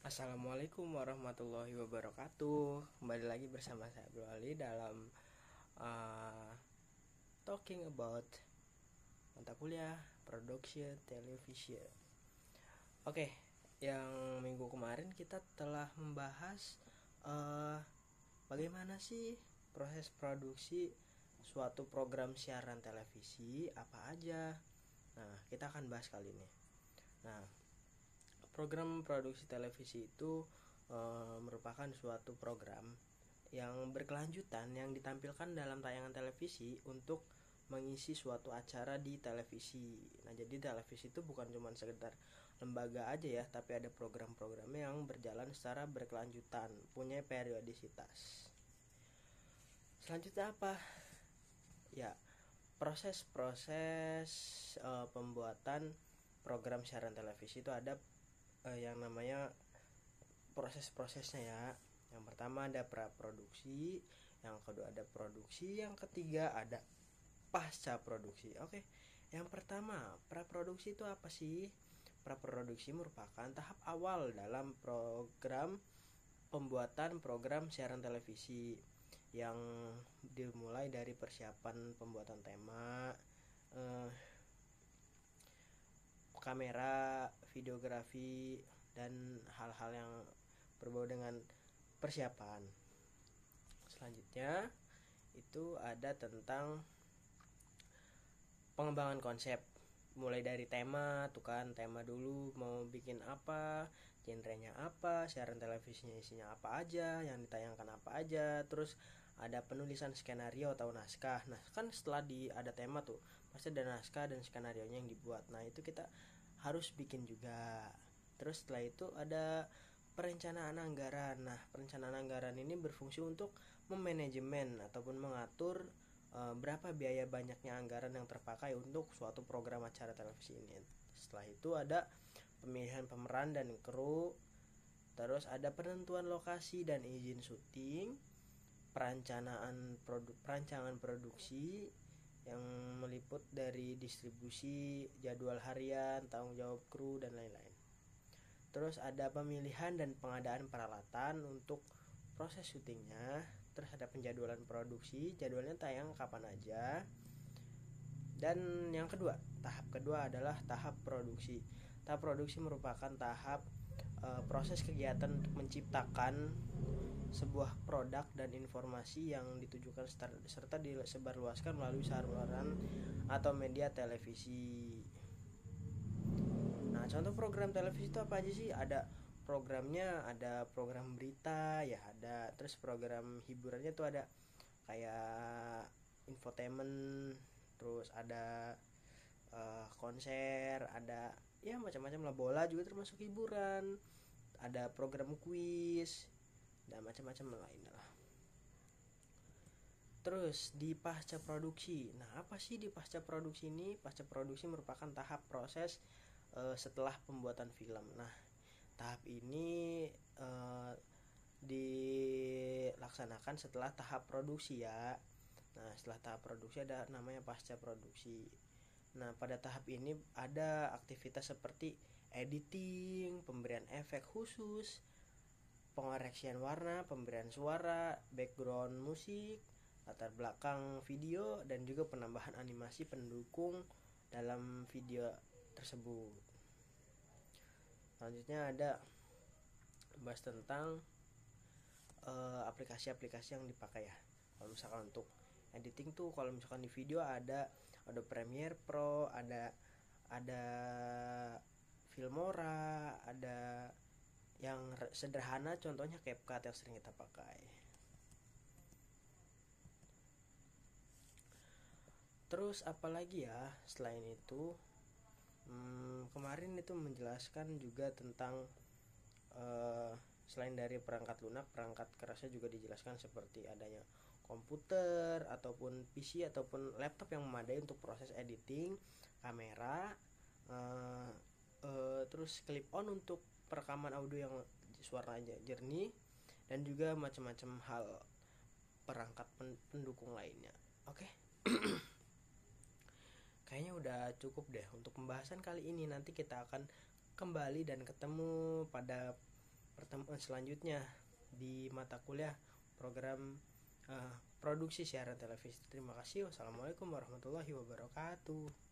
Assalamualaikum warahmatullahi wabarakatuh. Kembali lagi bersama saya Bro Ali dalam uh, talking about mata kuliah production television. Oke, yang minggu kemarin kita telah membahas uh, bagaimana sih proses produksi suatu program siaran televisi, apa aja. Nah, kita akan bahas kali ini. Nah, program produksi televisi itu merupakan suatu program yang berkelanjutan yang ditampilkan dalam tayangan televisi untuk mengisi suatu acara di televisi. Nah, jadi televisi itu bukan cuma sekedar lembaga aja ya, tapi ada program-program yang berjalan secara berkelanjutan, punya periodisitas. Selanjutnya apa? Ya, proses-proses pembuatan program siaran televisi itu ada yang namanya proses-prosesnya ya. Yang pertama ada praproduksi, yang kedua ada produksi, yang ketiga ada pasca produksi. Oke, yang pertama praproduksi itu apa sih? Praproduksi merupakan tahap awal dalam program pembuatan program siaran televisi yang dimulai dari persiapan pembuatan tema, kamera, videografi, dan hal-hal yang berbau dengan persiapan. Selanjutnya itu ada tentang pengembangan konsep, mulai dari tema tuh kan, tema dulu mau bikin apa, genrenya apa, siaran televisinya isinya apa aja, yang ditayangkan apa aja, terus ada penulisan skenario atau naskah. Nah kan setelah ada tema tuh pasti ada naskah dan skenario nya yang dibuat. Nah itu kita harus bikin juga. Terus setelah itu ada perencanaan anggaran. Nah perencanaan anggaran ini berfungsi untuk memanajemen ataupun mengatur berapa biaya banyaknya anggaran yang terpakai untuk suatu program acara televisi ini. Setelah itu ada pemilihan pemeran dan kru, terus ada penentuan lokasi dan izin syuting, perancangan produksi yang meliput dari distribusi, jadwal harian, tanggung jawab kru dan lain-lain. Terus ada pemilihan dan pengadaan peralatan untuk proses syutingnya. Terus ada penjadwalan produksi, jadwalnya tayang kapan aja. Dan yang kedua, tahap kedua adalah tahap produksi. Tahap produksi merupakan tahap proses kegiatan untuk menciptakan sebuah produk dan informasi yang ditujukan serta disebarluaskan melalui saluran atau media televisi. Nah, contoh program televisi itu apa aja sih? Ada programnya, ada program berita, ya ada. Terus program hiburannya tuh ada kayak infotainment, terus ada konser, ada ya macam-macam lah, bola juga termasuk hiburan, ada program kuis dan macam-macam lain lah. Terus di pasca produksi, nah apa sih di pasca produksi ini? Pasca produksi merupakan tahap proses setelah pembuatan film. Nah tahap ini dilaksanakan setelah tahap produksi ya. Nah setelah tahap produksi ada namanya pasca produksi. Nah pada tahap ini ada aktivitas seperti editing, pemberian efek khusus, pengoreksian warna, pemberian suara, background musik, latar belakang video, dan juga penambahan animasi pendukung dalam video tersebut. Selanjutnya ada bahas tentang aplikasi-aplikasi yang dipakai ya. Kalau misalkan untuk editing tuh, kalau misalkan di video ada Adobe Premiere Pro, ada Filmora, ada yang sederhana contohnya CapCut yang sering kita pakai. Terus apalagi ya selain itu, kemarin itu menjelaskan juga tentang selain dari perangkat lunak, perangkat kerasnya juga dijelaskan seperti adanya komputer ataupun PC ataupun laptop yang memadai untuk proses editing, kamera, terus clip on untuk perekaman audio yang suaranya jernih, dan juga macam-macam hal perangkat pendukung lainnya. Oke. Kayaknya udah cukup deh untuk pembahasan kali ini. Nanti kita akan kembali dan ketemu pada pertemuan selanjutnya di mata kuliah program produksi siaran televisi. Terima kasih. Wassalamualaikum warahmatullahi wabarakatuh.